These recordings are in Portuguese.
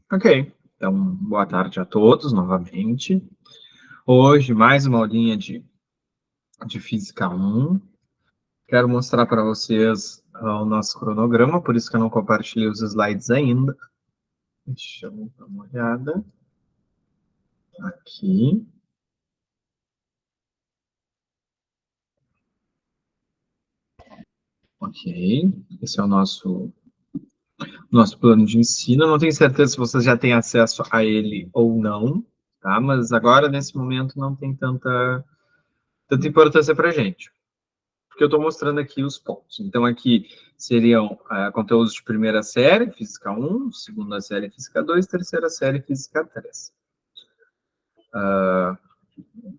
Ok, então boa tarde a todos novamente. Hoje, mais uma aulinha de Física 1. Quero mostrar para vocês o nosso cronograma, por isso que eu não compartilhei os slides ainda. Deixa eu dar uma olhada aqui. Ok, esse é o nosso plano de ensino. Eu não tenho certeza se vocês já têm acesso a ele ou não, tá? Mas agora, nesse momento, não tem tanta importância para a gente, porque eu estou mostrando aqui os pontos. Então, aqui seriam conteúdos de primeira série, Física 1, segunda série, Física 2, terceira série, Física 3.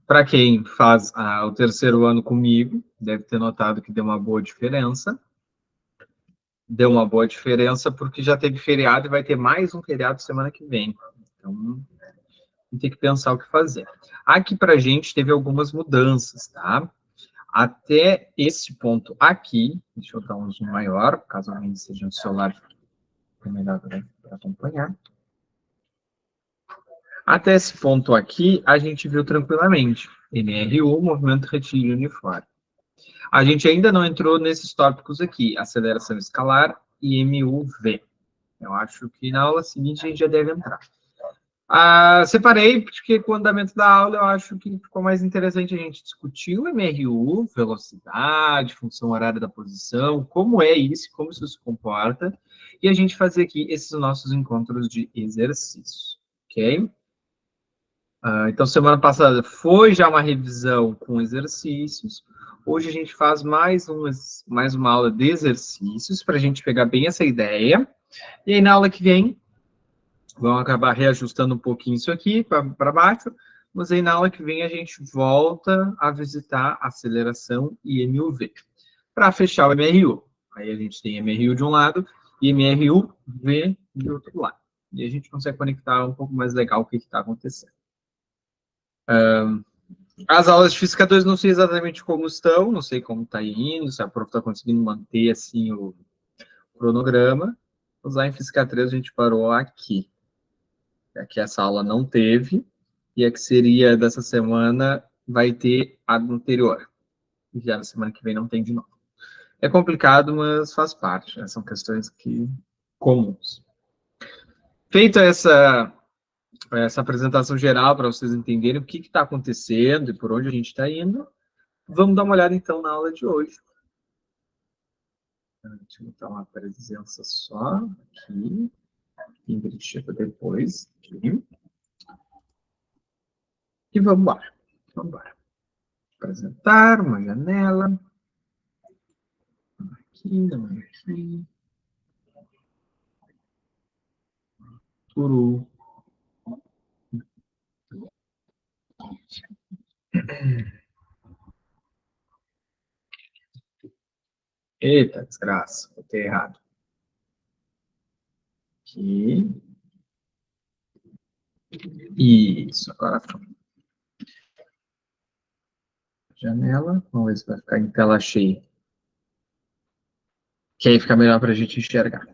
Para quem faz o terceiro ano comigo, deve ter notado que deu uma boa diferença. Deu uma boa diferença porque já teve feriado e vai ter mais um feriado semana que vem. Então, tem que pensar o que fazer. Aqui para a gente teve algumas mudanças, tá? Até esse ponto aqui, deixa eu dar um zoom maior, caso alguém esteja no celular, é melhor para acompanhar. Até esse ponto aqui, a gente viu tranquilamente. MRU, movimento retilíneo uniforme. A gente ainda não entrou nesses tópicos aqui, aceleração escalar e MUV. Eu acho que na aula seguinte a gente já deve entrar. Separei, porque com o andamento da aula eu acho que ficou mais interessante a gente discutir o MRU, velocidade, função horária da posição, como é isso, como isso se comporta, e a gente fazer aqui esses nossos encontros de exercícios, ok? Então, semana passada foi já uma revisão com exercícios. Hoje a gente faz mais uma aula de exercícios para a gente pegar bem essa ideia. E aí, na aula que vem, vamos acabar reajustando um pouquinho isso aqui para baixo. Mas aí, na aula que vem, a gente volta a visitar aceleração e MUV. Para fechar o MRU. Aí a gente tem MRU de um lado e MRU-V do outro lado. E a gente consegue conectar um pouco mais legal o que está acontecendo. As aulas de Física 2 não sei exatamente como estão, não sei como está indo, se a prof está conseguindo manter assim o cronograma. Mas lá em Física 3 a gente parou aqui. Aqui essa aula não teve, e a que seria dessa semana vai ter a anterior. E já na semana que vem não tem de novo. É complicado, mas faz parte, né? São questões comuns. Feita essa apresentação geral para vocês entenderem o que está acontecendo e por onde a gente está indo, vamos dar uma olhada então na aula de hoje. Deixa eu botar uma presença só aqui. Ingrid chega depois. Aqui. E vamos embora. Vamos embora. Apresentar uma janela. Aqui, aqui. Turu. Eita, desgraça. Botei errado. Aqui. Isso, agora foi. Janela. Vamos ver se vai ficar em tela cheia. Que aí fica melhor para a gente enxergar.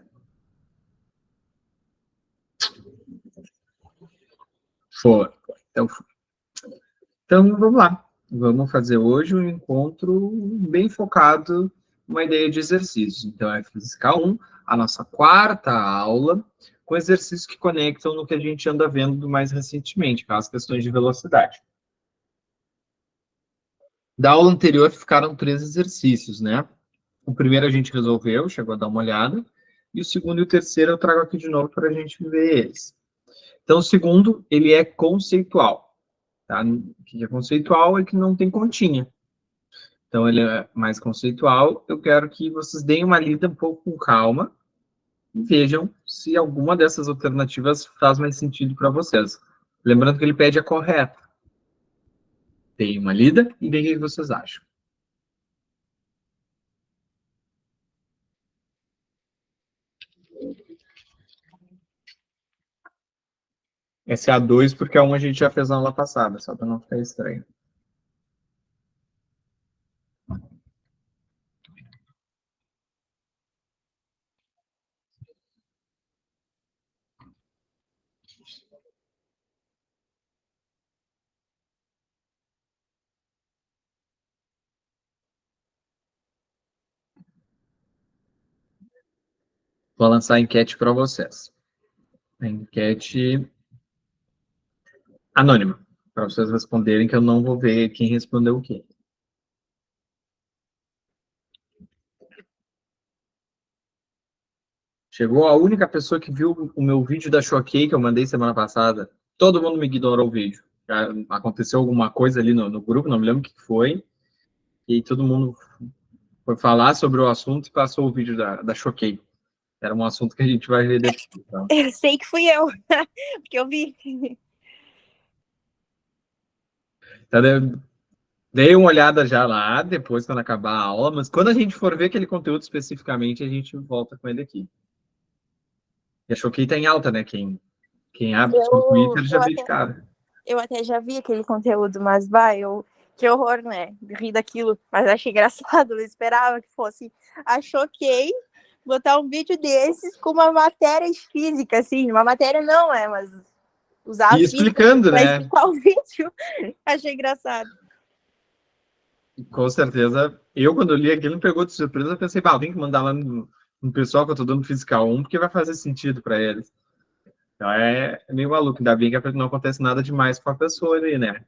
Foi. Então, foi. Então, vamos lá. Vamos fazer hoje um encontro bem focado numa ideia de exercícios. Então, é Física 1, a nossa quarta aula, com exercícios que conectam no que a gente anda vendo mais recentemente, as questões de velocidade. Da aula anterior ficaram 3 exercícios, né? O primeiro a gente resolveu, chegou a dar uma olhada, e o segundo e o terceiro eu trago aqui de novo para a gente ver eles. Então, o segundo, ele é conceitual. Tá? O que é conceitual é que não tem continha. Então, ele é mais conceitual. Eu quero que vocês deem uma lida um pouco com calma e vejam se alguma dessas alternativas faz mais sentido para vocês. Lembrando que ele pede a correta. Deem uma lida e vejam o que vocês acham. Essa é a 2, porque a 1 a gente já fez na aula passada, só para não ficar estranho. Vou lançar a enquete para vocês. A enquete anônima, para vocês responderem, que eu não vou ver quem respondeu o quê. Chegou a única pessoa que viu o meu vídeo da Choquei, que eu mandei semana passada. Todo mundo me ignorou o vídeo. Aconteceu alguma coisa ali no grupo, não me lembro o que foi. E todo mundo foi falar sobre o assunto e passou o vídeo da Choquei. Era um assunto que a gente vai ver depois. Então. Eu sei que fui eu, porque eu vi. Então, dei uma olhada já lá, depois quando acabar a aula, mas quando a gente for ver aquele conteúdo especificamente, a gente volta com ele aqui. E a Choquei tá em alta, né? Quem abre o Twitter já vê de cara. Eu até já vi aquele conteúdo, mas que horror, né? Ri daquilo, mas achei engraçado. Eu esperava que fosse a Choquei botar um vídeo desses com uma matéria física, assim. Uma matéria não, mas usar a física explicando, pra né? explicar o vídeo. Achei engraçado. Com certeza. Eu, quando li aquilo, me pegou de surpresa. Eu pensei, tem que mandar lá no pessoal que eu tô dando Física 1, porque vai fazer sentido para eles. Então é meio maluco. Ainda bem que não acontece nada demais com a pessoa ali, né?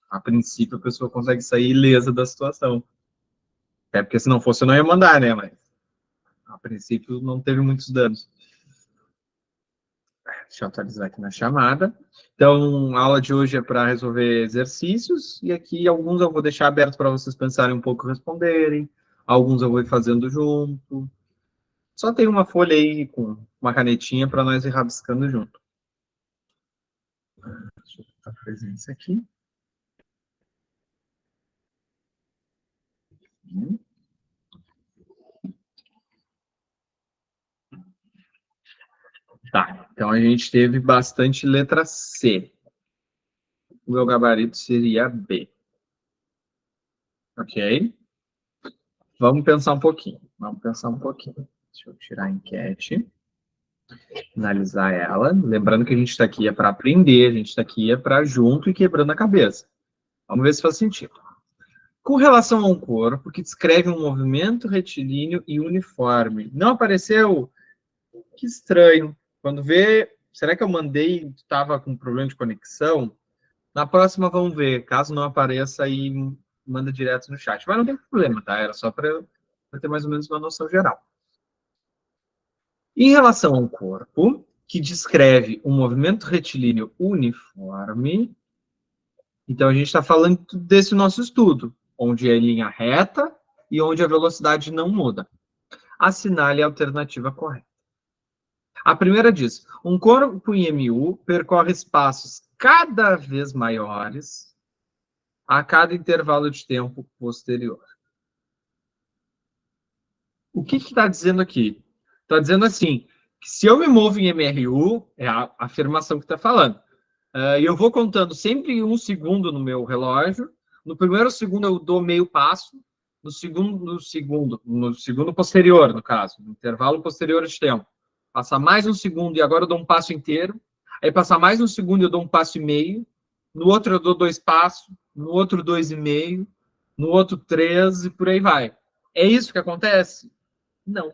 A princípio, a pessoa consegue sair ilesa da situação. É porque se não fosse, eu não ia mandar, né? Mas a princípio não teve muitos danos. Deixa eu atualizar aqui na chamada. Então, a aula de hoje é para resolver exercícios, e aqui alguns eu vou deixar aberto para vocês pensarem um pouco e responderem, alguns eu vou ir fazendo junto. Só tem uma folha aí com uma canetinha para nós ir rabiscando junto. Deixa eu botar a presença aqui. Tá, então a gente teve bastante letra C. O meu gabarito seria B. Ok? Vamos pensar um pouquinho. Deixa eu tirar a enquete, finalizar ela. Lembrando que a gente está aqui para aprender, a gente está aqui para junto e quebrando a cabeça. Vamos ver se faz sentido. Com relação a um corpo que descreve um movimento retilíneo e uniforme. Não apareceu? Que estranho. Quando vê, será que eu mandei e estava com problema de conexão? Na próxima vamos ver. Caso não apareça, aí manda direto no chat. Mas não tem problema, tá? Era só para ter mais ou menos uma noção geral. Em relação a um corpo que descreve um movimento retilíneo uniforme, então a gente está falando desse nosso estudo, onde é linha reta e onde a velocidade não muda. Assinale a alternativa correta. A primeira diz: um corpo em MU percorre espaços cada vez maiores a cada intervalo de tempo posterior. O que está dizendo aqui? Está dizendo assim, que se eu me movo em MRU, é a afirmação que está falando, e eu vou contando sempre 1 segundo no meu relógio, no primeiro segundo eu dou meio passo, no segundo posterior, no caso, no intervalo posterior de tempo, passar mais 1 segundo e agora eu dou um passo inteiro, aí passar mais 1 segundo e eu dou 1 passo e meio, no outro eu dou 2 passos, no outro 2,5, no outro 3 e por aí vai. É isso que acontece? Não.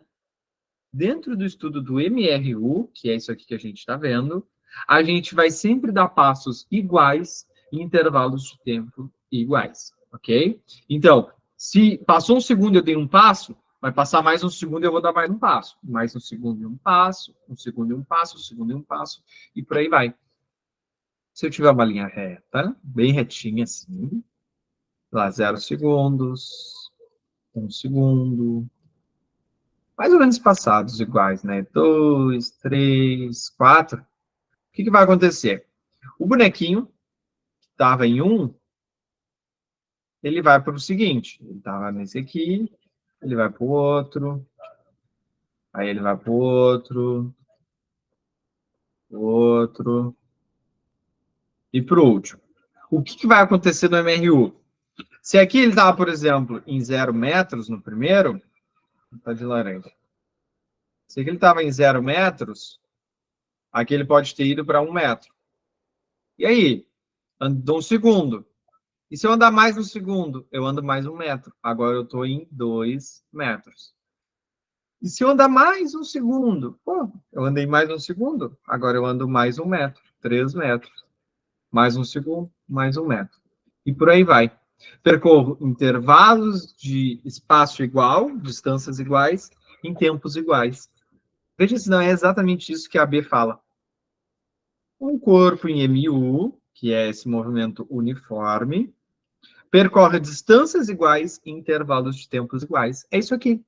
Dentro do estudo do MRU, que é isso aqui que a gente está vendo, a gente vai sempre dar passos iguais em intervalos de tempo iguais, ok? Então, se passou 1 segundo e eu dei 1 passo, vai passar mais 1 segundo e eu vou dar mais 1 passo. Mais 1 segundo e 1 passo, 1 segundo e 1 passo, 1 segundo e 1 passo, e por aí vai. Se eu tiver uma linha reta, bem retinha assim, lá 0 segundos, 1 segundo, mais ou menos espaçados iguais, né? 2, 3, 4. O que vai acontecer? O bonequinho, que estava em 1, ele vai para o seguinte. Ele estava nesse aqui, ele vai para o outro, aí ele vai para o outro, e para o último. O que vai acontecer no MRU? Se aqui ele estava, por exemplo, em 0 metros no primeiro, está de laranja. Se aqui ele estava em 0 metros, Aqui ele pode ter ido para 1 metro. E aí? Andou 1 segundo. E se eu andar mais 1 segundo? Eu ando mais 1 metro. Agora eu estou em 2 metros. E se eu andar mais 1 segundo? Pô, eu andei mais 1 segundo. Agora eu ando mais 1 metro. 3 metros. Mais 1 segundo, mais 1 metro. E por aí vai. Percorro intervalos de espaço igual, distâncias iguais, em tempos iguais. Veja se não é exatamente isso que a B fala. Um corpo em MU, que é esse movimento uniforme, percorre distâncias iguais em intervalos de tempos iguais. É isso aqui.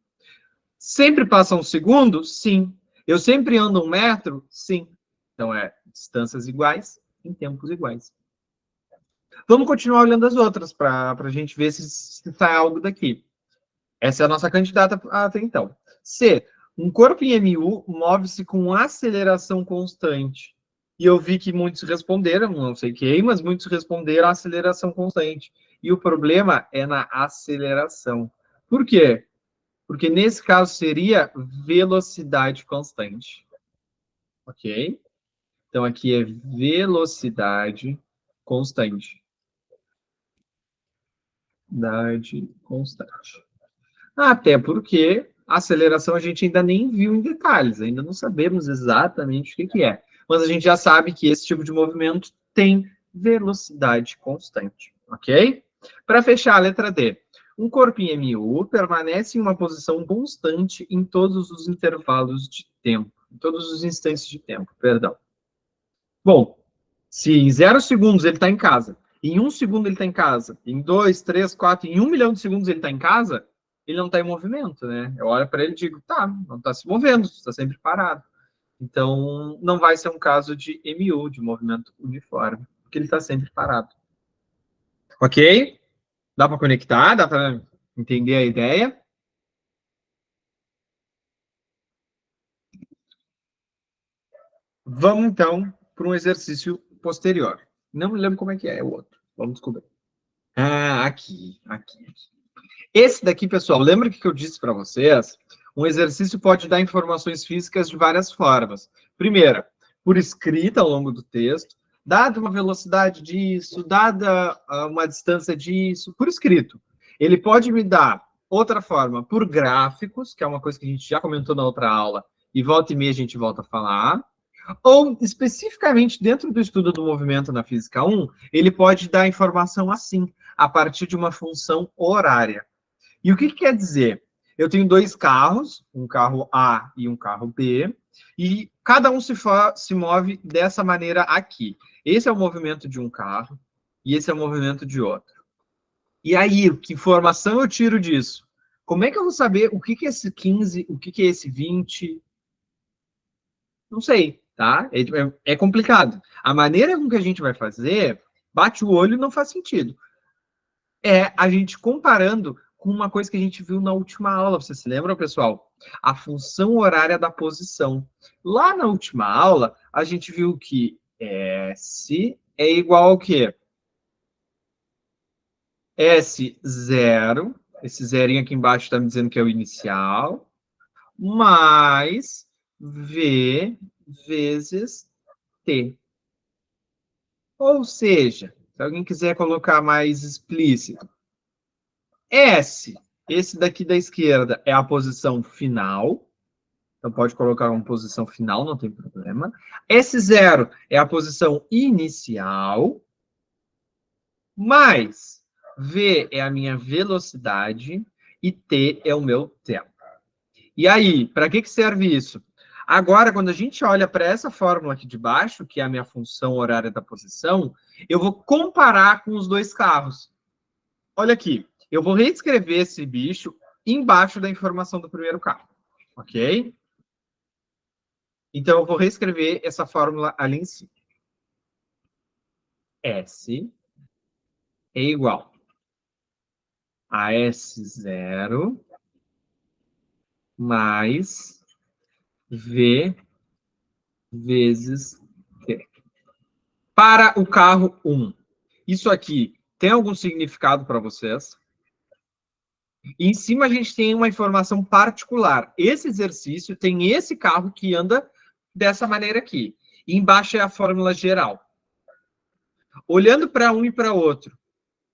Sempre passa 1 segundo? Sim. Eu sempre ando 1 metro? Sim. Então, é distâncias iguais em tempos iguais. Vamos continuar olhando as outras para a gente ver se sai algo daqui. Essa é a nossa candidata até então. C. Um corpo em MU move-se com aceleração constante. E eu vi que muitos responderam, não sei quem, mas muitos responderam aceleração constante. E o problema é na aceleração. Por quê? Porque nesse caso seria velocidade constante. Ok? Então aqui é velocidade constante. Velocidade constante. Até porque a aceleração a gente ainda nem viu em detalhes, ainda não sabemos exatamente o que é. Mas a gente já sabe que esse tipo de movimento tem velocidade constante, ok? Para fechar a letra D. Um corpo em MU permanece em uma posição constante em todos os intervalos de tempo, em todos os instantes de tempo, perdão. Bom, se em 0 segundos ele está em casa, em 1 segundo ele está em casa, em 2, 3, 4, em 1 milhão de segundos ele está em casa, ele não está em movimento, né? Eu olho para ele e digo, tá, não está se movendo, está sempre parado. Então, não vai ser um caso de MU, de movimento uniforme, porque ele está sempre parado. Ok? Dá para conectar? Dá para entender a ideia? Vamos, então, para um exercício posterior. Não me lembro como é que é o outro. Vamos descobrir. Ah, aqui. Esse daqui, pessoal, lembra que eu disse para vocês? Um exercício pode dar informações físicas de várias formas. Primeira, por escrita ao longo do texto, dada uma velocidade disso, dada uma distância disso, por escrito. Ele pode me dar outra forma, por gráficos, que é uma coisa que a gente já comentou na outra aula, e volta e meia a gente volta a falar. Ou, especificamente, dentro do estudo do movimento na Física 1, ele pode dar informação assim, a partir de uma função horária. E o que quer dizer? Eu tenho 2 carros, um carro A e um carro B, e cada um se move dessa maneira aqui. Esse é o movimento de um carro e esse é o movimento de outro. E aí, que informação eu tiro disso? Como é que eu vou saber o que é esse 15, o que é esse 20? Não sei, tá? É complicado. A maneira com que a gente vai fazer, bate o olho e não faz sentido. É a gente comparando com uma coisa que a gente viu na última aula. Vocês se lembram, pessoal? A função horária da posição. Lá na última aula, a gente viu que S é igual ao quê? S0, esse zerinho aqui embaixo está me dizendo que é o inicial, mais V vezes T. Ou seja, se alguém quiser colocar mais explícito, S, esse daqui da esquerda, é a posição final. Então, pode colocar uma posição final, não tem problema. S0 é a posição inicial. Mais V é a minha velocidade. E T é o meu tempo. E aí, para que serve isso? Agora, quando a gente olha para essa fórmula aqui de baixo, que é a minha função horária da posição, eu vou comparar com os 2 carros. Olha aqui, eu vou reescrever esse bicho embaixo da informação do primeiro carro, ok? Então, eu vou reescrever essa fórmula ali em cima. S é igual a S0 mais V vezes T. Para o carro 1, isso aqui tem algum significado para vocês? Em cima a gente tem uma informação particular. Esse exercício tem esse carro que anda dessa maneira aqui. E embaixo é a fórmula geral. Olhando para um e para outro,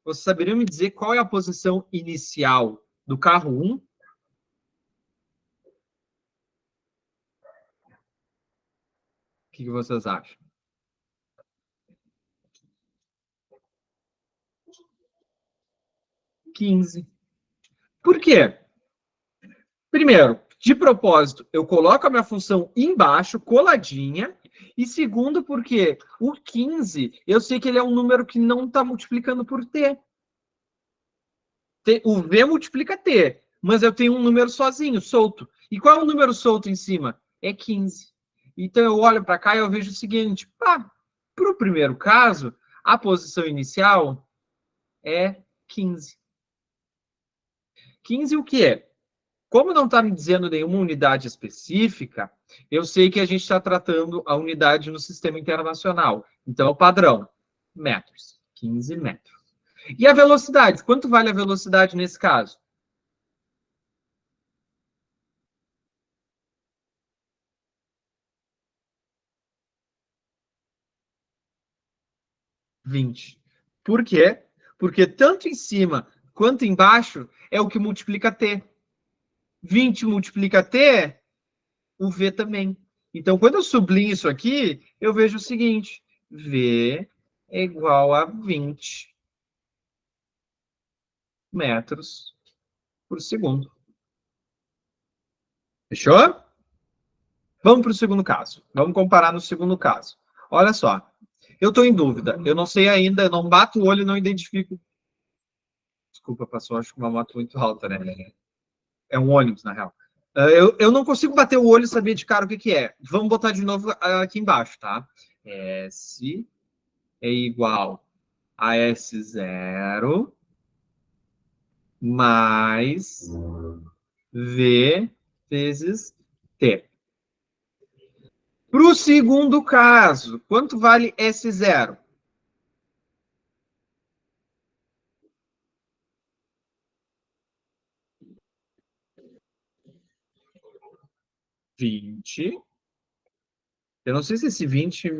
você saberia me dizer qual é a posição inicial do carro 1? O que vocês acham? 15. Por quê? Primeiro, de propósito, eu coloco a minha função embaixo, coladinha. E segundo, porque o 15, eu sei que ele é um número que não está multiplicando por t. O v multiplica t, mas eu tenho um número sozinho, solto. E qual é o número solto em cima? É 15. Então eu olho para cá e eu vejo o seguinte: para o primeiro caso, a posição inicial é 15. 15 o que é? Como não está me dizendo nenhuma unidade específica, eu sei que a gente está tratando a unidade no sistema internacional. Então, é o padrão, metros, 15 metros. E a velocidade? Quanto vale a velocidade nesse caso? 20. Por quê? Porque tanto em cima quanto embaixo é o que multiplica t. 20 multiplica t, o v também. Então, quando eu sublinho isso aqui, eu vejo o seguinte: v é igual a 20 metros por segundo. Fechou? Vamos para o segundo caso. Vamos comparar no segundo caso. Olha só. Eu estou em dúvida. Eu não sei ainda, eu não bato o olho e não identifico. Desculpa, passou, acho que uma moto muito alta, né? É um ônibus, na real. Eu não consigo bater o olho e saber de cara o que, que é. Vamos botar de novo aqui embaixo, tá? S é igual a S0 mais V vezes T. Para o segundo caso, quanto vale S0? 20. Eu não sei se esse 20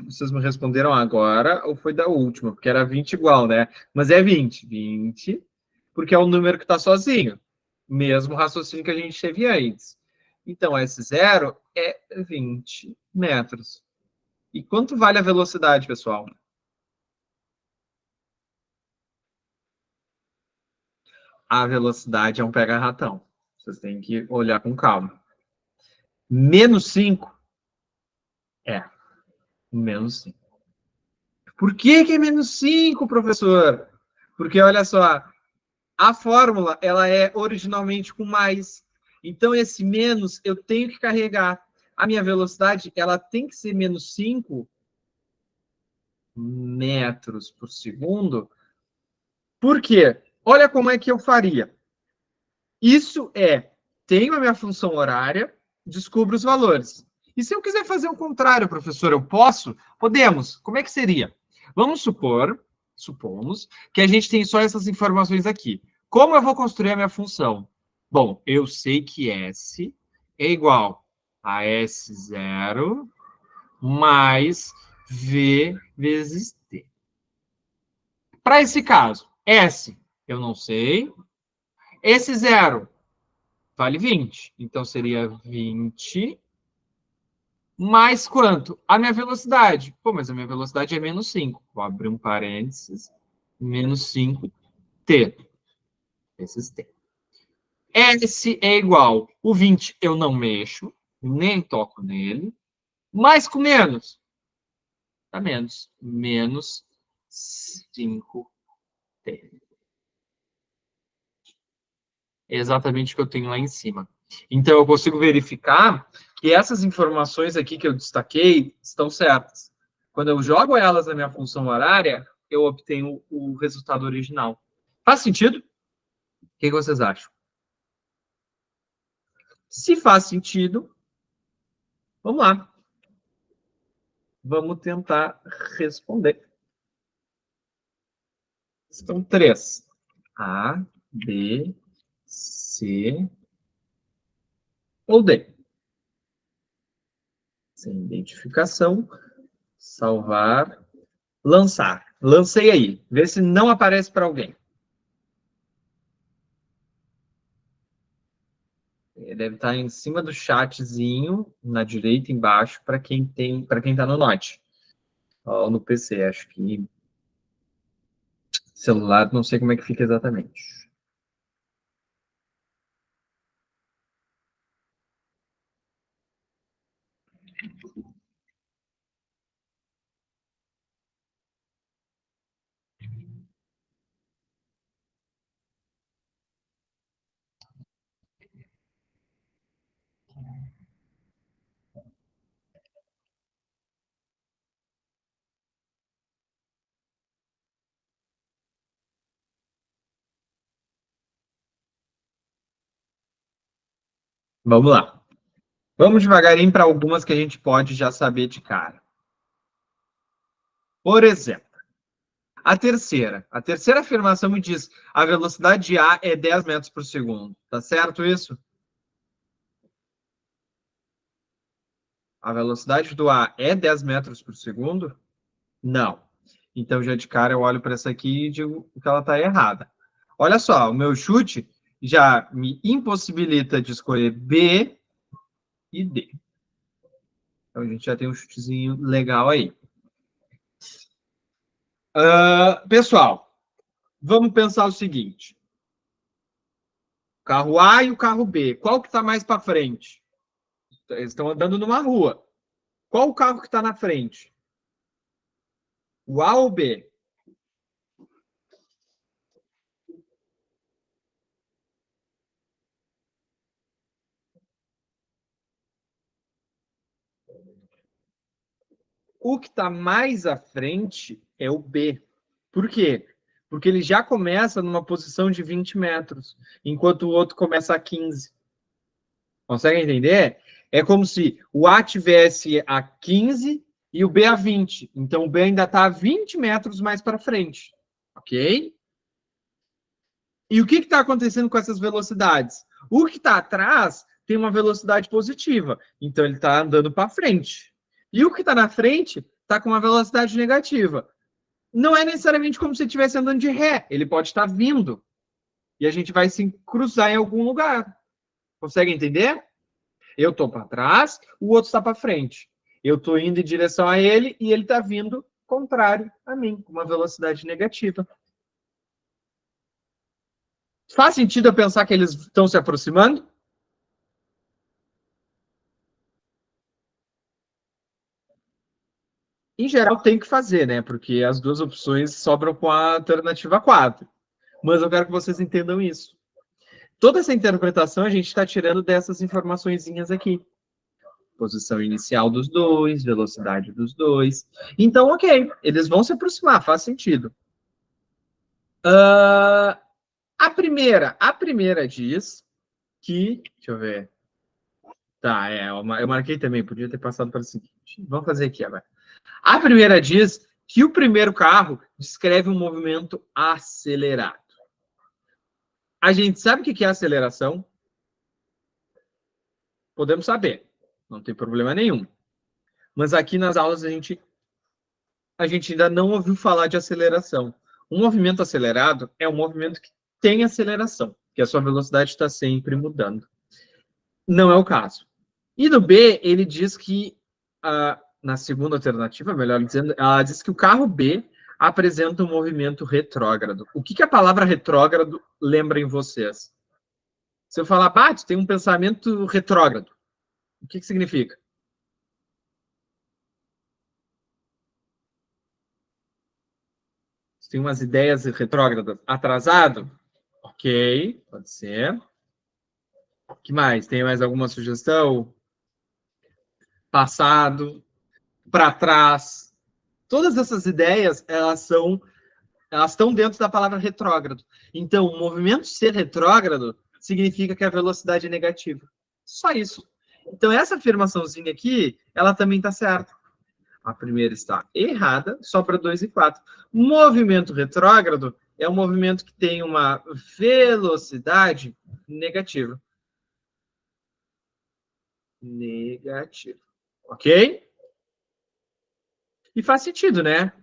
vocês me responderam agora ou foi da última, porque era 20 igual, né? Mas é 20. 20, porque é o número que está sozinho. Mesmo raciocínio que a gente teve antes. Então, S0 é 20 metros. E quanto vale a velocidade, pessoal? A velocidade é um pega-ratão. Vocês têm que olhar com calma. Menos 5 é menos 5. Por que é menos 5, professor? Porque, olha só, a fórmula ela é originalmente com mais. Então, esse menos eu tenho que carregar. A minha velocidade ela tem que ser menos 5 metros por segundo. Por quê? Olha como é que eu faria. Isso é, tenho a minha função horária, descubro os valores. E se eu quiser fazer o contrário, professor, eu posso? Podemos. Como é que seria? Vamos supomos, que a gente tem só essas informações aqui. Como eu vou construir a minha função? Bom, eu sei que S é igual a S0 mais V vezes T. Para esse caso, S eu não sei. Esse zero vale 20. Então, seria 20 mais quanto? A minha velocidade. Pô, mas a minha velocidade é menos 5. Vou abrir um parênteses. Menos 5t. Esses t. S é igual. O 20 eu não mexo. Nem toco nele. Mais com menos. Dá menos. Menos 5t. É exatamente o que eu tenho lá em cima. Então, eu consigo verificar que essas informações aqui que eu destaquei estão certas. Quando eu jogo elas na minha função horária, eu obtenho o resultado original. Faz sentido? O que vocês acham? Se faz sentido, vamos lá. Vamos tentar responder. Estão três. A, B, C ou D. Sem identificação. Salvar. Lançar. Lancei aí. Vê se não aparece para alguém. Deve estar em cima do chatzinho, na direita embaixo, para quem está no Note. Ou no PC, acho que celular, não sei como é que fica exatamente. Vamos lá. Vamos devagarinho para algumas que a gente pode já saber de cara. Por exemplo, a terceira afirmação me diz a velocidade de A é 10 metros por segundo. Tá certo isso? A velocidade do A é 10 metros por segundo? Não. Então, já de cara, eu olho para essa aqui e digo que ela está errada. Olha só, o meu chute já me impossibilita de escolher B e D. Então, a gente já tem um chutezinho legal aí. Pessoal, vamos pensar o seguinte. O carro A e o carro B. Qual que está mais para frente? Eles estão andando numa rua. Qual o carro que está na frente? O A ou o B? O que está mais à frente é o B. Por quê? Porque ele já começa numa posição de 20 metros, enquanto o outro começa a 15. Consegue entender? É como se o A tivesse a 15 e o B a 20. Então, o B ainda está a 20 metros mais para frente. Ok? E o que está acontecendo com essas velocidades? O que está atrás tem uma velocidade positiva. Então, ele está andando para frente. E o que está na frente está com uma velocidade negativa. Não é necessariamente como se ele estivesse andando de ré. Ele pode estar vindo. E a gente vai se cruzar em algum lugar. Consegue entender? Eu estou para trás, o outro está para frente. Eu estou indo em direção a ele e ele está vindo contrário a mim, com uma velocidade negativa. Faz sentido eu pensar que eles estão se aproximando? Em geral, tem que fazer, né? Porque as duas opções sobram com a alternativa 4. Mas eu quero que vocês entendam isso. Toda essa interpretação a gente está tirando dessas informaçõezinhas aqui. Posição inicial dos dois, velocidade dos dois. Então, ok, eles vão se aproximar, faz sentido. A primeira diz que. Deixa eu ver. Tá, eu marquei também, podia ter passado para o seguinte. Vamos fazer aqui agora. A primeira diz que o primeiro carro descreve um movimento acelerado. A gente sabe o que é aceleração? Podemos saber, não tem problema nenhum. Mas aqui nas aulas a gente ainda não ouviu falar de aceleração. Um movimento acelerado é um movimento que tem aceleração, que a sua velocidade está sempre mudando. Não é o caso. E no B, ele diz que, na segunda alternativa, melhor dizendo, ela diz que o carro B apresenta um movimento retrógrado. O que a palavra retrógrado lembra em vocês? Se eu falar, Bate, tem um pensamento retrógrado, o que significa? Você tem umas ideias retrógradas. Atrasado? Ok, pode ser. O que mais? Tem mais alguma sugestão? Passado, para trás. Todas essas ideias, elas estão dentro da palavra retrógrado. Então, o movimento ser retrógrado significa que a velocidade é negativa. Só isso. Então, essa afirmaçãozinha aqui, ela também está certa. A primeira está errada, sobra 2 e 4. Movimento retrógrado é um movimento que tem uma velocidade negativa. Negativa. Ok? E faz sentido, né?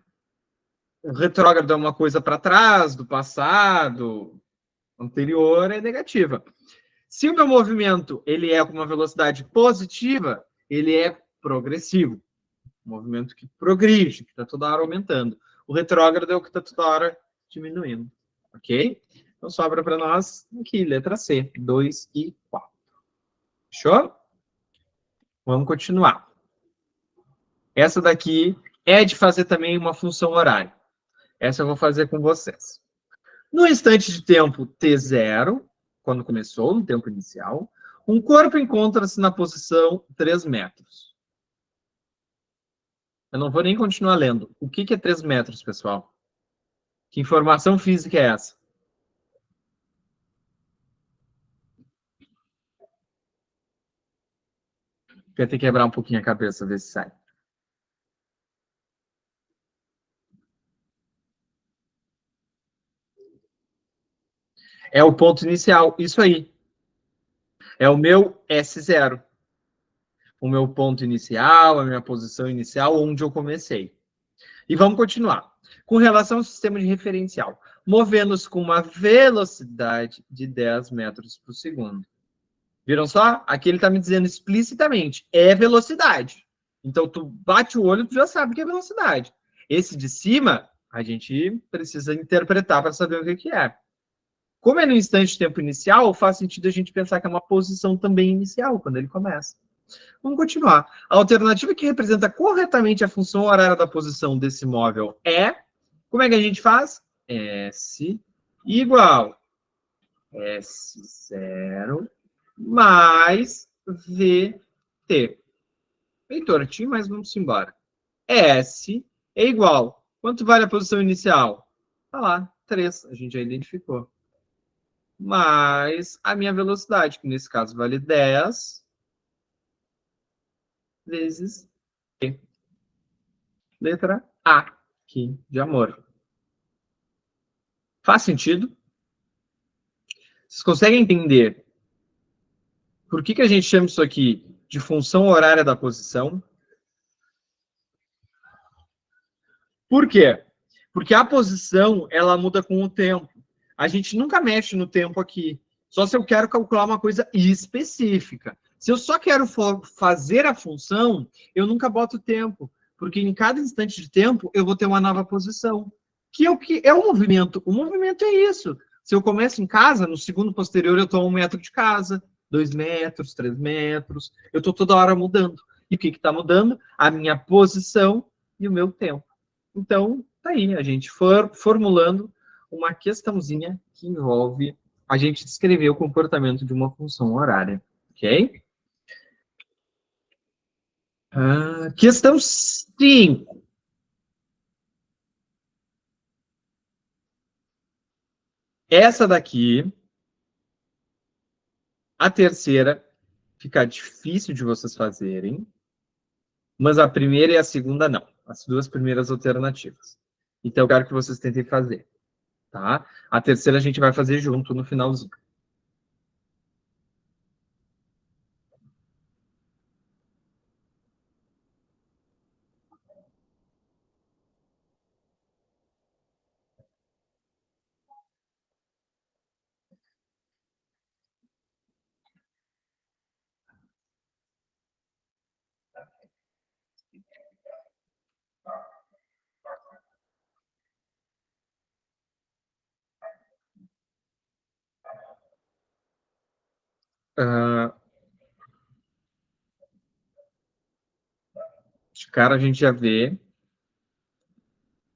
O retrógrado é uma coisa para trás, do passado, anterior é negativa. Se o meu movimento ele é com uma velocidade positiva, ele é progressivo. Um movimento que progride, que está toda hora aumentando. O retrógrado é o que está toda hora diminuindo. Ok? Então sobra para nós aqui, letra C, 2 e 4. Fechou? Vamos continuar. Essa daqui é de fazer também uma função horária. Essa eu vou fazer com vocês. No instante de tempo t0, quando começou, no tempo inicial, um corpo encontra-se na posição 3 metros. Eu não vou nem continuar lendo. O que é 3 metros, pessoal? Que informação física é essa? Vai ter que quebrar um pouquinho a cabeça, ver se sai. É o ponto inicial, isso aí. É o meu S0. O meu ponto inicial, a minha posição inicial, onde eu comecei. E vamos continuar. Com relação ao sistema de referencial, movendo-se com uma velocidade de 10 metros por segundo. Viram só? Aqui ele está me dizendo explicitamente, é velocidade. Então, tu bate o olho, tu já sabe que é velocidade. Esse de cima, a gente precisa interpretar para saber o que é. Como é no instante de tempo inicial, faz sentido a gente pensar que é uma posição também inicial, quando ele começa. Vamos continuar. A alternativa que representa corretamente a função horária da posição desse móvel é... Como é que a gente faz? S igual S0 mais VT. Bem tortinho, mas vamos embora. S é igual. Quanto vale a posição inicial? Tá lá, 3. A gente já identificou. Mais a minha velocidade, que nesse caso vale 10 vezes T. Letra A, aqui, de amor. Faz sentido? Vocês conseguem entender por que a gente chama isso aqui de função horária da posição? Por quê? Porque a posição, ela muda com o tempo. A gente nunca mexe no tempo aqui. Só se eu quero calcular uma coisa específica. Se eu só quero fazer a função, eu nunca boto tempo. Porque em cada instante de tempo, eu vou ter uma nova posição. Que é o movimento. O movimento é isso. Se eu começo em casa, no segundo posterior, eu estou a 1 metro de casa, 2 metros, 3 metros. Eu estou toda hora mudando. E o que está mudando? A minha posição e o meu tempo. Então, tá aí, a gente for formulando uma questãozinha que envolve a gente descrever o comportamento de uma função horária, ok? Questão 5. Essa daqui, a terceira, fica difícil de vocês fazerem, mas a primeira e a segunda não. As duas primeiras alternativas. Então, eu quero que vocês tentem fazer, tá? A terceira a gente vai fazer junto no finalzinho. Uh, de cara, a gente já vê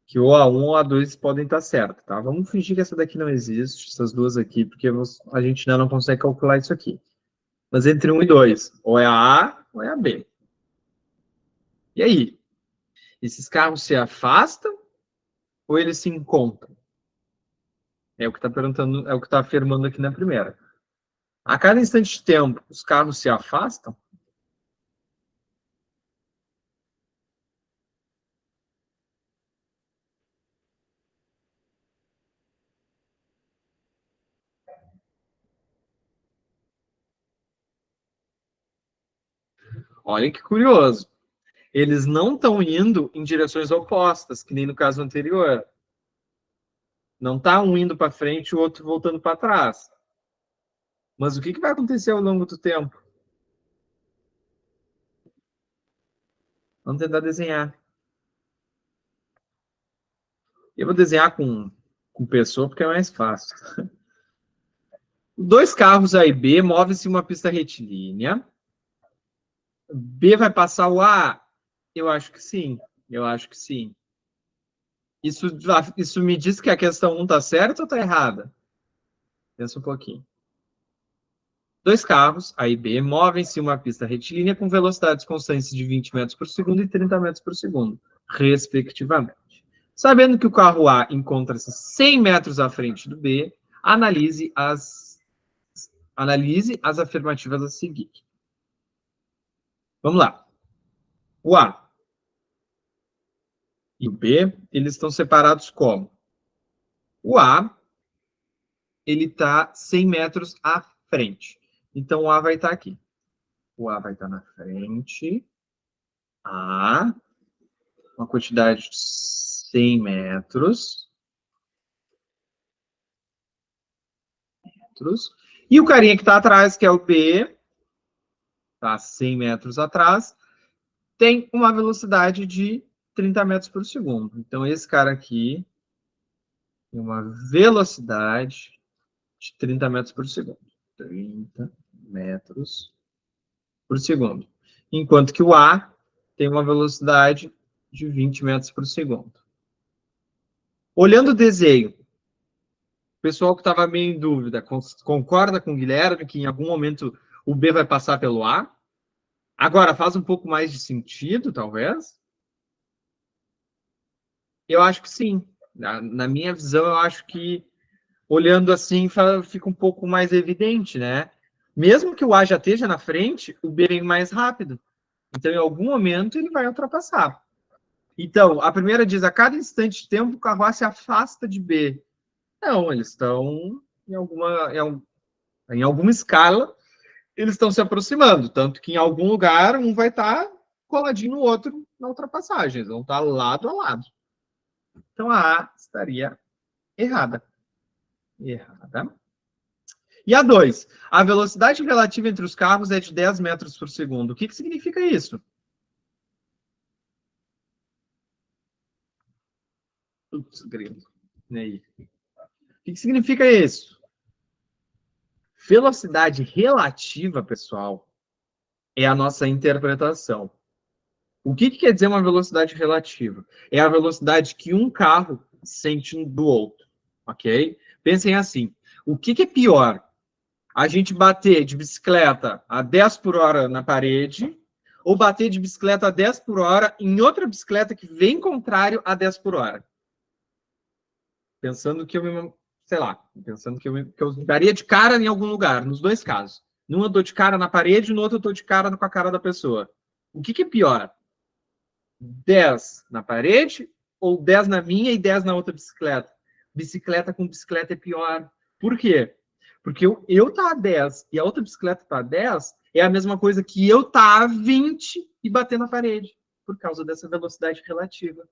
que ou A1 ou A2 podem estar certo, tá? Vamos fingir que essa daqui não existe, essas duas aqui, porque a gente ainda não consegue calcular isso aqui. Mas entre 1 e 2, ou é a A ou é a B. E aí? Esses carros se afastam ou eles se encontram? É o que está perguntando, é o que está afirmando aqui na primeira. A cada instante de tempo, os carros se afastam? Olha que curioso. Eles não estão indo em direções opostas, que nem no caso anterior. Não está um indo para frente e o outro voltando para trás. Mas o que vai acontecer ao longo do tempo? Vamos tentar desenhar. Eu vou desenhar com pessoa porque é mais fácil. Dois carros A e B movem-se em uma pista retilínea. B vai passar o A? Eu acho que sim. Eu acho que sim. Isso me diz que a questão 1 está certa ou está errada? Pensa um pouquinho. Dois carros, A e B, movem-se em uma pista retilínea com velocidades constantes de 20 metros por segundo e 30 metros por segundo, respectivamente. Sabendo que o carro A encontra-se 100 metros à frente do B, analise as afirmativas a seguir. Vamos lá. O A e o B, eles estão separados como? O A, ele está 100 metros à frente. Então, o A vai estar aqui. O A vai estar na frente. A, uma quantidade de 100 metros. E o carinha que está atrás, que é o B, está 100 metros atrás, tem uma velocidade de 30 metros por segundo. Então, esse cara aqui tem uma velocidade de 30 metros por segundo. 30 metros por segundo. Enquanto que o A tem uma velocidade de 20 metros por segundo. Olhando o desenho, o pessoal que estava meio em dúvida, concorda com o Guilherme que em algum momento o B vai passar pelo A? Agora, faz um pouco mais de sentido, talvez? Eu acho que sim. Na minha visão, eu acho que, olhando assim, fica um pouco mais evidente, né? Mesmo que o A já esteja na frente, o B vem mais rápido. Então, em algum momento, ele vai ultrapassar. Então, a primeira diz, a cada instante de tempo, o carro A se afasta de B. Não, eles estão em alguma escala, eles estão se aproximando. Tanto que em algum lugar, um vai estar coladinho no outro na ultrapassagem. Eles vão estar lado a lado. Então, a A estaria errada. Errada. E a 2. A velocidade relativa entre os carros é de 10 metros por segundo. O que significa isso? Putz, grilo. Aí. O que significa isso? Velocidade relativa, pessoal, é a nossa interpretação. O que quer dizer uma velocidade relativa? É a velocidade que um carro sente do outro, ok? Pensem assim, o que é pior? A gente bater de bicicleta a 10 por hora na parede ou bater de bicicleta a 10 por hora em outra bicicleta que vem contrário a 10 por hora? Pensando que eu daria de cara em algum lugar, nos dois casos. Num eu dou de cara na parede, no outro eu dou de cara com a cara da pessoa. O que é pior? 10 na parede ou 10 na minha e 10 na outra bicicleta? Bicicleta com bicicleta é pior. Por quê? Porque eu tá a 10 e a outra bicicleta tá a 10 é a mesma coisa que eu tá a 20 e bater na parede, por causa dessa velocidade relativa.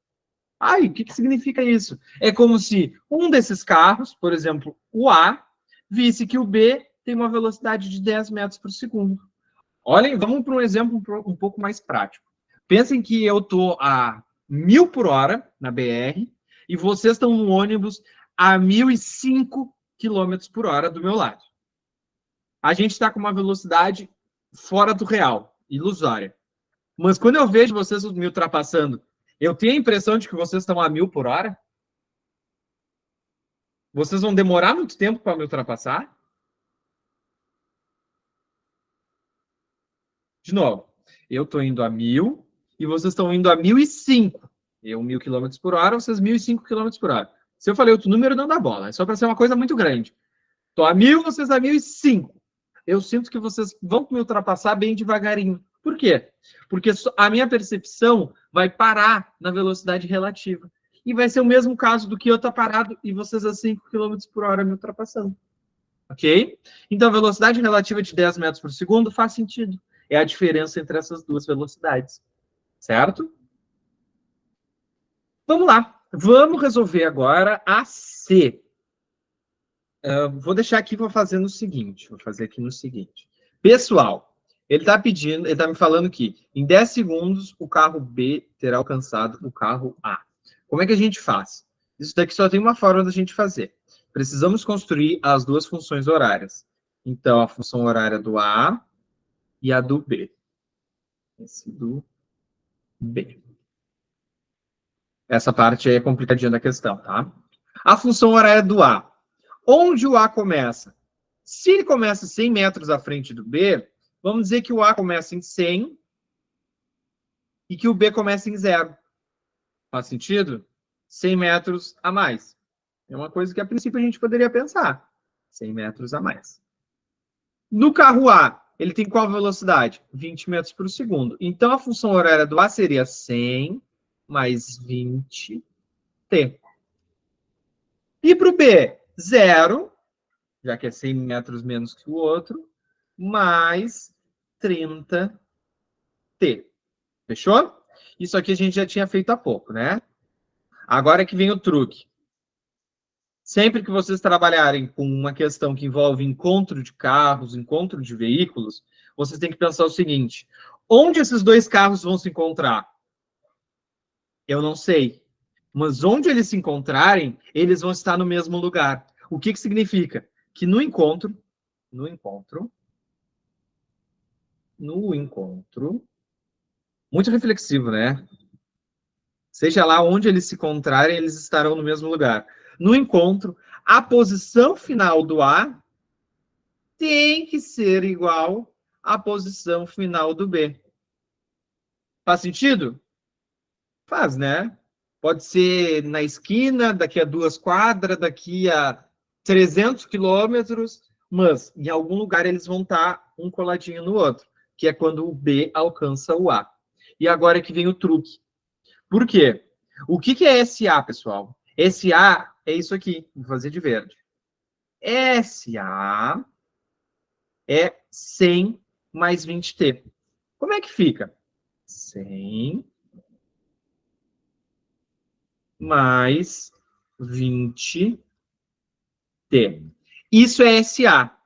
Ai, o que significa isso? É como se um desses carros, por exemplo, o A, visse que o B tem uma velocidade de 10 metros por segundo. Olhem, vamos para um exemplo um pouco mais prático. Pensem que eu estou a 1.000 por hora na BR e vocês estão no ônibus a 1.005 km por hora do meu lado. A gente está com uma velocidade fora do real, ilusória. Mas quando eu vejo vocês me ultrapassando, eu tenho a impressão de que vocês estão a 1.000 por hora? Vocês vão demorar muito tempo para me ultrapassar? De novo, eu estou indo a 1.000 e vocês estão indo a 1.005. Eu 1.000 km por hora, vocês 1.005 km por hora. Se eu falei outro número, não dá bola. É só para ser uma coisa muito grande. Estou a 1.000, vocês a 1.005. Eu sinto que vocês vão me ultrapassar bem devagarinho. Por quê? Porque a minha percepção vai parar na velocidade relativa. E vai ser o mesmo caso do que eu estar parado e vocês a 5 km por hora me ultrapassando. Ok? Então, a velocidade relativa de 10 metros por segundo faz sentido. É a diferença entre essas duas velocidades. certo? Vamos lá. Vamos resolver agora a C. Vou deixar aqui, vou fazer no seguinte. Vou fazer aqui no seguinte. Pessoal, ele está pedindo, ele está me falando que em 10 segundos o carro B terá alcançado o carro A. Como é que a gente faz? Isso daqui só tem uma forma da gente fazer. Precisamos construir as duas funções horárias. Então, a função horária do A e a do B. Esse do B. Essa parte aí é complicadinha da questão, tá? A função horária do A. Onde o A começa? Se ele começa 100 metros à frente do B, vamos dizer que o A começa em 100 e que o B começa em 0. Faz sentido? 100 metros a mais. É uma coisa que a princípio a gente poderia pensar. 100 metros a mais. No carro A, ele tem qual velocidade? 20 metros por segundo. Então, a função horária do A seria 100 mais 20t. E para o B, 0, já que é 100 metros menos que o outro, mais 30t. Fechou? Isso aqui a gente já tinha feito há pouco, né? Agora é que vem o truque. Sempre que vocês trabalharem com uma questão que envolve encontro de carros, encontro de veículos, vocês têm que pensar o seguinte: onde esses dois carros vão se encontrar? Eu não sei. Mas onde eles se encontrarem, eles vão estar no mesmo lugar. O que significa? Que no encontro, muito reflexivo, né? Seja lá onde eles se encontrarem, eles estarão no mesmo lugar. No encontro, a posição final do A tem que ser igual à posição final do B. Faz sentido? Faz, né? Pode ser na esquina, daqui a 2 quadras, daqui a 300 quilômetros, mas em algum lugar eles vão estar um coladinho no outro, que é quando o B alcança o A. E agora é que vem o truque. Por quê? O que é SA, pessoal? SA é isso aqui, vou fazer de verde. SA é 100 mais 20t. Como é que fica? 100 mais 20t. Isso é SA.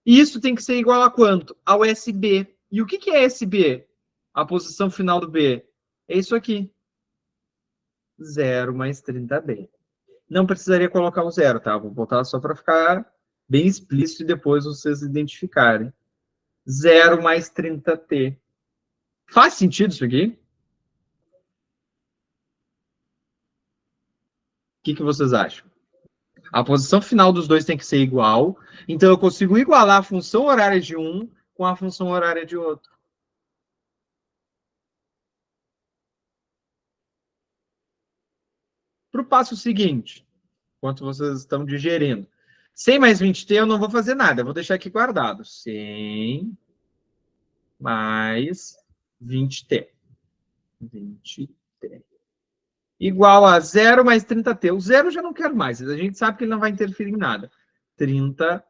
Isso tem que ser igual a quanto? Ao SB. E o que é SB? A posição final do B. É isso aqui. 0 mais 30b. Não precisaria colocar o 0, tá? Vou botar só para ficar bem explícito e depois vocês identificarem. 0 mais 30t. Faz sentido isso aqui? O que vocês acham? A posição final dos dois tem que ser igual. Então, eu consigo igualar a função horária de um com a função horária de outro. Para o passo seguinte, enquanto vocês estão digerindo. 100 mais 20t eu não vou fazer nada, eu vou deixar aqui guardado. 100 mais 20t. 20t. Igual a 0 mais 30t. O 0 eu já não quero mais, a gente sabe que ele não vai interferir em nada. 30t.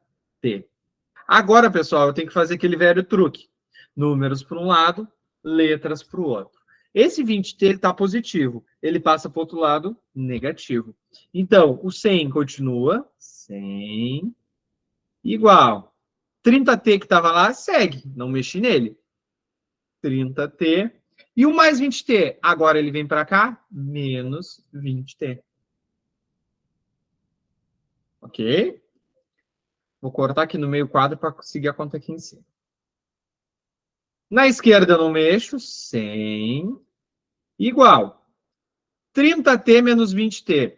Agora, pessoal, eu tenho que fazer aquele velho truque. Números para um lado, letras para o outro. Esse 20t está positivo, ele passa para o outro lado negativo. Então, o 100 continua, 100, igual. 30t que estava lá, segue, não mexi nele. 30t. E o mais 20t, agora ele vem para cá, menos 20t. Ok? Vou cortar aqui no meio quadro para conseguir a conta aqui em cima. Na esquerda eu não mexo, 100, igual. 30t menos 20t.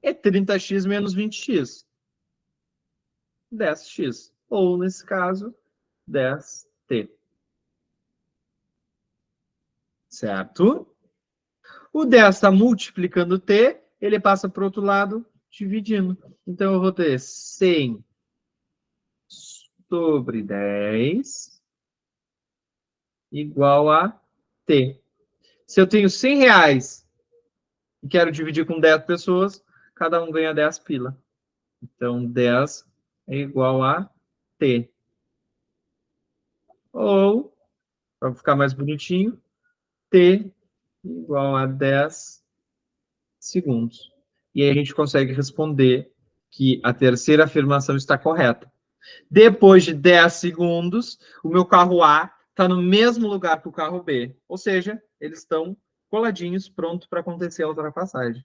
É 30x menos 20x. 10x. Ou, nesse caso, 10t. Certo? O 10 está multiplicando t, ele passa para o outro lado, dividindo. Então, eu vou ter 100 sobre 10 igual a t. Se eu tenho 100 reais e quero dividir com 10 pessoas, cada um ganha 10 pila. Então, 10 é igual a t. Ou, para ficar mais bonitinho, T igual a 10 segundos. E aí a gente consegue responder que a terceira afirmação está correta. Depois de 10 segundos, o meu carro A está no mesmo lugar que o carro B. Ou seja, eles estão coladinhos, pronto para acontecer a ultrapassagem.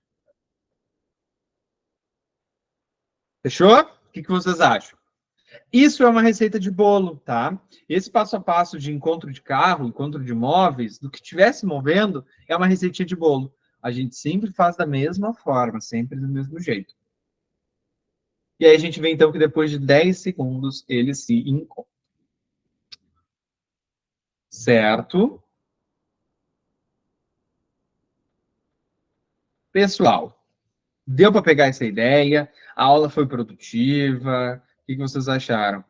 Fechou? O que vocês acham? Isso é uma receita de bolo, tá? Esse passo a passo de encontro de carro, encontro de móveis, do que estiver se movendo, é uma receitinha de bolo. A gente sempre faz da mesma forma, sempre do mesmo jeito. E aí a gente vê então que depois de 10 segundos eles se encontram. Certo? Pessoal, deu para pegar essa ideia? A aula foi produtiva? O que vocês acharam?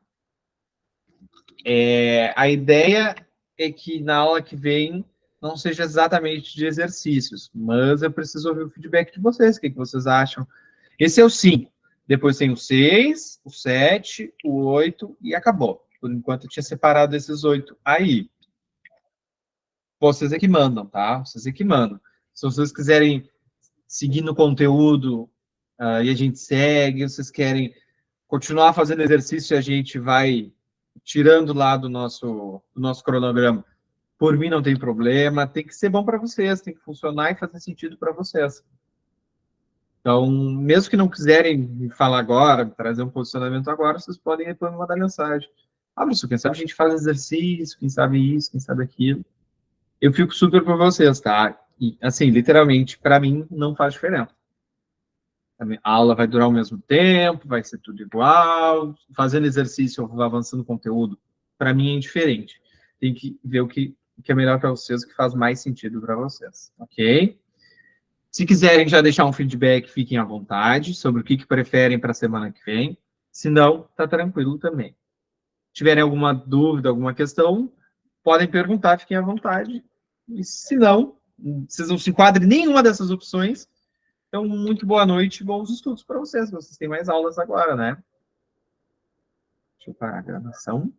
A ideia é que na aula que vem não seja exatamente de exercícios, mas eu preciso ouvir o feedback de vocês. O que vocês acham? Esse é o 5. Depois tem o 6, o 7, o 8 e acabou. Por enquanto eu tinha separado esses 8 aí. Vocês é que mandam, tá? Vocês é que mandam. Se vocês quiserem seguir no conteúdo e a gente segue, vocês querem continuar fazendo exercício e a gente vai tirando lá do nosso cronograma. Por mim não tem problema, tem que ser bom para vocês, tem que funcionar e fazer sentido para vocês. Então, mesmo que não quiserem me falar agora, trazer um posicionamento agora, vocês podem depois me mandar mensagem. Bruno, quem sabe a gente faz exercício, quem sabe isso, quem sabe aquilo. Eu fico super por vocês, tá? E, assim, literalmente, para mim, não faz diferença. A aula vai durar o mesmo tempo, vai ser tudo igual, fazendo exercício ou avançando conteúdo, para mim é indiferente. Tem que ver o que é melhor para vocês, o que faz mais sentido para vocês, ok? Se quiserem já deixar um feedback, fiquem à vontade sobre o que preferem para a semana que vem. Se não, tá tranquilo também. Se tiverem alguma dúvida, alguma questão, podem perguntar, fiquem à vontade. E se não, vocês não se enquadrem em nenhuma dessas opções, então, muito boa noite e bons estudos para vocês. Vocês têm mais aulas agora, né? Deixa eu parar a gravação.